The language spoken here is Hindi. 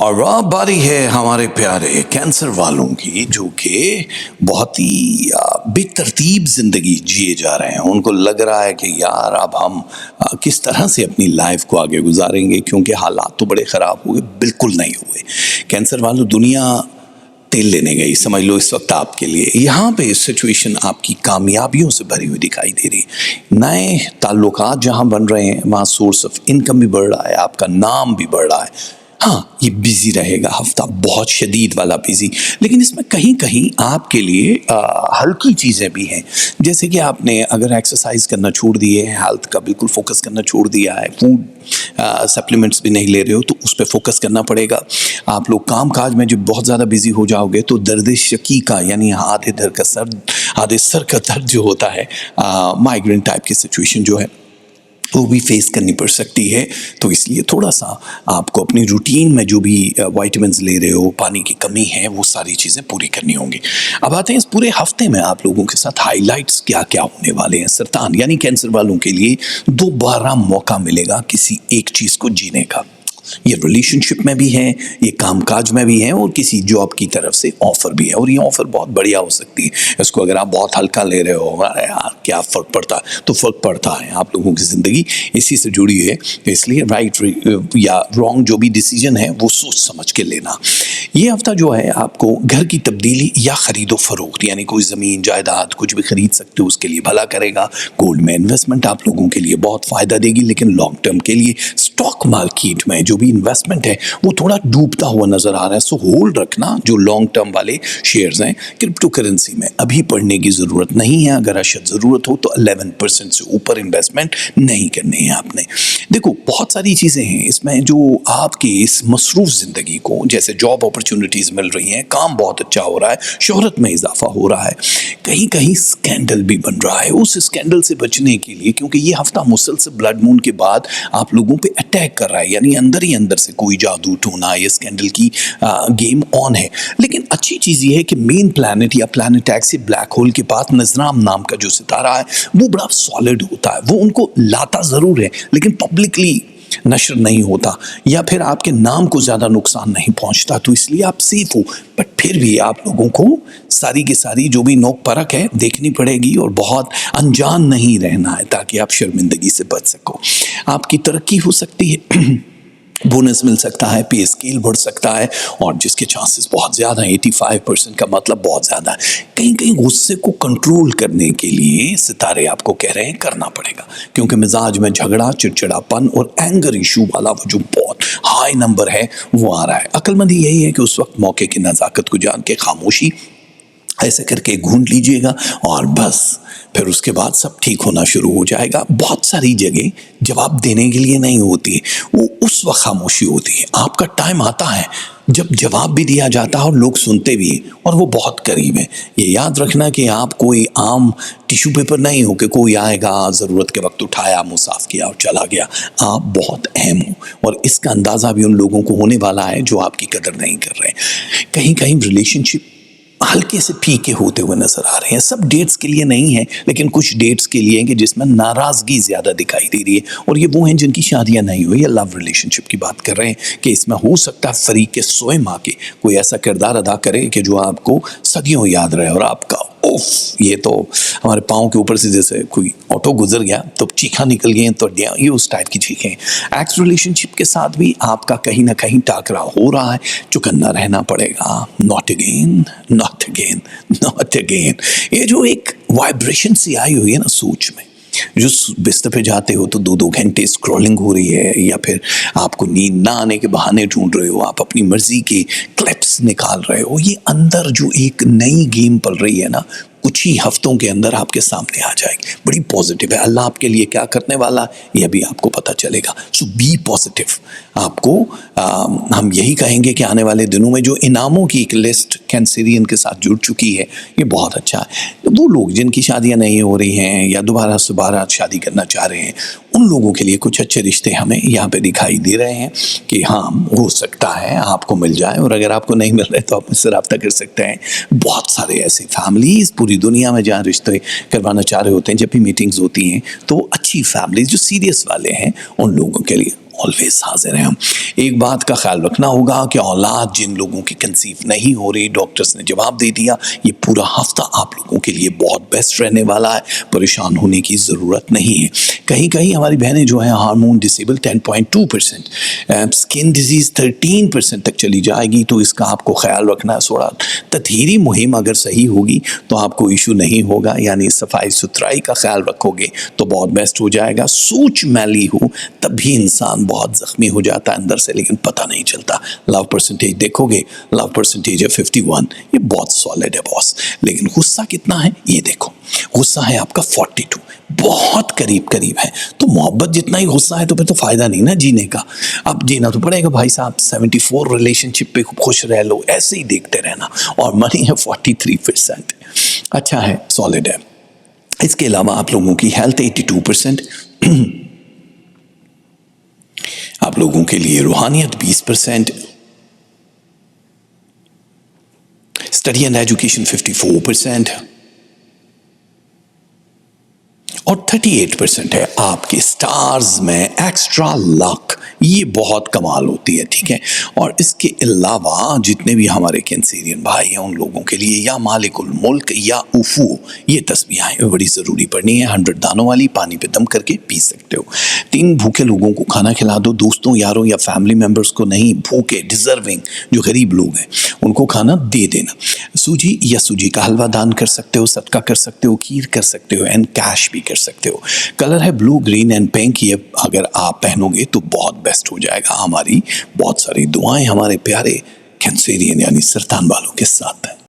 और अब बारी है हमारे प्यारे कैंसर वालों की, जो कि बहुत ही बेतरतीब ज़िंदगी जिए जा रहे हैं। उनको लग रहा है कि यार अब हम किस तरह से अपनी लाइफ को आगे गुजारेंगे, क्योंकि हालात तो बड़े ख़राब हुए। बिल्कुल नहीं हुए। कैंसर वालों, दुनिया तेल लेने गई समझ लो इस वक्त आपके लिए। यहाँ पे सिचुएशन आपकी कामयाबियों से भरी हुई दिखाई दे रही है। नए ताल्लुकात जहाँ बन रहे हैं, वहाँ सोर्स ऑफ इनकम भी बढ़ रहा है, आपका नाम भी बढ़ रहा है। हाँ, ये बिजी रहेगा हफ्ता, बहुत शदीद वाला बिजी, लेकिन इसमें कहीं कहीं आपके लिए हल्की चीज़ें भी हैं। जैसे कि आपने अगर एक्सरसाइज करना छोड़ दिए है, हेल्थ का बिल्कुल फोकस करना छोड़ दिया है, फूड सप्लीमेंट्स भी नहीं ले रहे हो, तो उस पर फोकस करना पड़ेगा। आप लोग काम काज में जब बहुत ज़्यादा बिजी हो जाओगे तो दर्द शकी का, यानी आधे सर का दर्द जो होता है, माइग्रेन टाइप की सिचुएशन जो है, वो भी फेस करनी पड़ सकती है। तो इसलिए थोड़ा सा आपको अपनी रूटीन में जो भी विटामिन्स ले रहे हो, पानी की कमी है, वो सारी चीज़ें पूरी करनी होंगी। अब आते हैं इस पूरे हफ्ते में आप लोगों के साथ हाइलाइट्स क्या क्या होने वाले हैं। सरतान यानी कैंसर वालों के लिए दोबारा मौका मिलेगा किसी एक चीज़ को जीने का। ये रिलेशनशिप में भी है, ये कामकाज में भी है, और किसी जॉब की तरफ से ऑफ़र भी है। और ये ऑफ़र बहुत बढ़िया हो सकती है। इसको अगर आप बहुत हल्का ले रहे हो, अरे यार क्या फ़र्क पड़ता है, तो फ़र्क पड़ता है। आप लोगों की ज़िंदगी इसी से जुड़ी है, तो इसलिए राइट या रॉन्ग जो भी डिसीजन है वो सोच समझ के लेना। ये हफ्ता जो है आपको घर की तब्दीली या ख़रीदो फरोख्त, यानी कोई ज़मीन जायदाद कुछ भी ख़रीद सकते हो, उसके लिए भला करेगा। गोल्ड में इन्वेस्टमेंट आप लोगों के लिए बहुत फ़ायदा देगी, लेकिन लॉन्ग टर्म के लिए स्टॉक मार्केट में जो भी इन्वेस्टमेंट है वो थोड़ा डूबता हुआ नजर आ रहा है। सो होल्ड रखना जो लॉन्ग टर्म वाले शेयर्स हैं। क्रिप्टो करेंसी में अभी पढ़ने की ज़रूरत नहीं है, अगर अशद ज़रूरत हो तो 11% से ऊपर इन्वेस्टमेंट नहीं करनी है आपने। देखो, बहुत सारी चीज़ें हैं इसमें जो आपकी इस मसरूफ़ ज़िंदगी को, जैसे जॉब अपॉर्चुनिटीज़ मिल रही हैं, काम बहुत अच्छा हो रहा है, शोहरत में इजाफा हो रहा है, कहीं कहीं स्कैंडल भी बन रहा है। उस स्कैंडल से बचने के लिए, क्योंकि ये हफ्ता मुसलसल ब्लड मून के बाद आप लोगों पे अटैक कर रहा है, यानी अंदर ही अंदर से कोई जादू टोना या स्कैंडल की गेम ऑन है। लेकिन अच्छी चीज़ ये है कि मेन प्लैनेट या प्लैनेट एक्स से ब्लैक होल के पास नजराम नाम का जो सितारा है वो बड़ा सॉलिड होता है। वो उनको लाता ज़रूर है, लेकिन पब्लिकली नशर नहीं होता, या फिर आपके नाम को ज़्यादा नुकसान नहीं पहुंचता, तो इसलिए आप सेफ हो। बट फिर भी आप लोगों को सारी की सारी जो भी नोक परख है देखनी पड़ेगी, और बहुत अनजान नहीं रहना है ताकि आप शर्मिंदगी से बच सको। आपकी तरक्की हो सकती है, बोनस मिल सकता है, पे स्केल बढ़ सकता है, और जिसके चांसेस बहुत ज़्यादा हैं, 85% का मतलब बहुत ज़्यादा है। कहीं कहीं गुस्से को कंट्रोल करने के लिए सितारे आपको कह रहे हैं करना पड़ेगा, क्योंकि मिजाज में झगड़ा, चिड़चिड़ापन और एंगर इशू वाला वो जो बहुत हाई नंबर है वो आ रहा है। अक्लमंदी यही है कि उस वक्त मौके की नज़ाकत को जान के खामोशी ऐसे करके घूंढ लीजिएगा, और बस फिर उसके बाद सब ठीक होना शुरू हो जाएगा। बहुत सारी जगह जवाब देने के लिए नहीं होती, वो उस वक्त खामोशी होती है। आपका टाइम आता है जब जवाब भी दिया जाता है और लोग सुनते भी हैं, और वो बहुत करीब है। ये याद रखना कि आप कोई आम टिश्यू पेपर नहीं हो कि कोई आएगा, ज़रूरत के वक्त उठाया, मुँह साफ किया और चला गया। आप बहुत अहम हो, और इसका अंदाज़ा भी उन लोगों को होने वाला है जो आपकी कदर नहीं कर रहे। कहीं कहीं रिलेशनशिप हल्के से फीके होते हुए नजर आ रहे हैं। सब डेट्स के लिए नहीं है, लेकिन कुछ डेट्स के लिए हैं कि जिसमें नाराज़गी ज़्यादा दिखाई दे रही है, और ये वो हैं जिनकी शादियां नहीं हुई या लव रिलेशनशिप की बात कर रहे हैं, कि इसमें हो सकता है फरीक के सोए माँ के कोई ऐसा किरदार अदा करे कि जो आपको सदियों याद रहे, और आपका उफ, ये तो हमारे पाँव के ऊपर से जैसे कोई ऑटो गुजर गया तो चीखा निकल गई, तो ये उस टाइप की चीखें। एक्स रिलेशनशिप के साथ भी आपका कहीं ना कहीं टाकरा हो रहा है, चुकन्ना रहना पड़ेगा। Not again, not again, not again. ये जो एक वाइब्रेशन सी आई हुई है ना सोच में, जो बिस्तर पे जाते हो तो 2-2 घंटे स्क्रॉलिंग हो रही है, या फिर आपको नींद ना आने के बहाने ढूंढ रहे हो, आप अपनी मर्जी के क्लिप्स निकाल रहे हो, ये अंदर जो एक नई गेम पल रही है ना, कुछ ही हफ्तों के अंदर आपके सामने आ जाएगी। बड़ी पॉजिटिव है। अल्लाह आपके लिए क्या करने वाला है यह भी आपको पता चलेगा। सो बी पॉजिटिव। आपको हम यही कहेंगे कि आने वाले दिनों में जो इनामों की एक लिस्ट कैंसरियन के साथ जुड़ चुकी है, ये बहुत अच्छा है। तो वो लोग जिनकी शादियां नहीं हो रही हैं या दोबारा शादी करना चाह रहे हैं, उन लोगों के लिए कुछ अच्छे रिश्ते हमें यहाँ पे दिखाई दे रहे हैं कि हाँ, हो सकता है आपको मिल जाए, और अगर आपको नहीं मिल रहे तो आप मुझसे रब्ता कर सकते हैं। बहुत सारे ऐसे फैमिलीज पूरी दुनिया में जहाँ रिश्ते करवाना चाह रहे होते हैं, जब भी मीटिंग्स होती हैं तो अच्छी फैमिलीज जो सीरियस वाले हैं उन लोगों के लिए ऑलवेज हाजिर हैं हम। एक बात का ख्याल रखना होगा कि औलाद जिन लोगों की कंसीव नहीं हो रही, डॉक्टर्स ने जवाब दे दिया, ये पूरा हफ्ता आप लोगों के लिए बहुत बेस्ट रहने वाला है, परेशान होने की ज़रूरत नहीं है। कहीं कहीं हमारी बहनें जो हैं हार्मोन डिसेबल 10.2%, स्किन डिजीज़ 13% तक चली जाएगी, तो इसका आपको ख्याल रखना है। थोड़ा तथहीरी मुहिम अगर सही होगी तो आपको इशू नहीं होगा, यानी सफाई सुथराई का ख्याल रखोगे तो बहुत बेस्ट हो जाएगा। सूच मैली हो तब भी इंसान बहुत ज़ख्मी हो जाता है अंदर से, लेकिन पता नहीं चलता। लव परसेंटेज देखोगे, लव परसेंटेज है 51, ये बहुत सॉलिड है बॉस। लेकिन गुस्सा कितना है ये देखो, गुस्सा है आपका 42, बहुत करीब करीब है। तो मोहब्बत जितना ही गुस्सा है तो फिर तो फ़ायदा नहीं ना जीने का। अब जीना तो पड़ेगा भाई साहब। 74 रिलेशनशिप पे खुश रह लो, ऐसे ही देखते रहना। और मनी है 43%, अच्छा है, सॉलिड है। इसके अलावा आप लोगों की हेल्थ 82%, आप लोगों के लिए रूहानियत 20%, स्टडी एंड एजुकेशन 54% और 38% है आपके स्टार्स में एक्स्ट्रा लक। ये बहुत कमाल होती है, ठीक है। और इसके अलावा जितने भी हमारे कैंसेरियन भाई हैं उन लोगों के लिए या मालिकुल मुल्क या उफू, ये तस्बीहें बड़ी ज़रूरी पड़नी है। 100 दानों वाली, पानी पे दम करके पी सकते हो। 3 भूखे लोगों को खाना खिला दो, दोस्तों यारों या फैमिली मेम्बर्स को नहीं, भूखे डिजर्विंग जो गरीब लोग हैं उनको खाना दे देना। सूजी या सूजी का हलवा दान कर सकते हो, सदका कर सकते हो, खीर कर सकते हो एंड कैश भी कर सकते हो। कलर है ब्लू, ग्रीन एंड पिंक, ये अगर आप पहनोगे तो बहुत बेस्ट हो जाएगा। हमारी बहुत सारी दुआएं हमारे प्यारे कैंसेरियन यानी सरतान वालों के साथ है।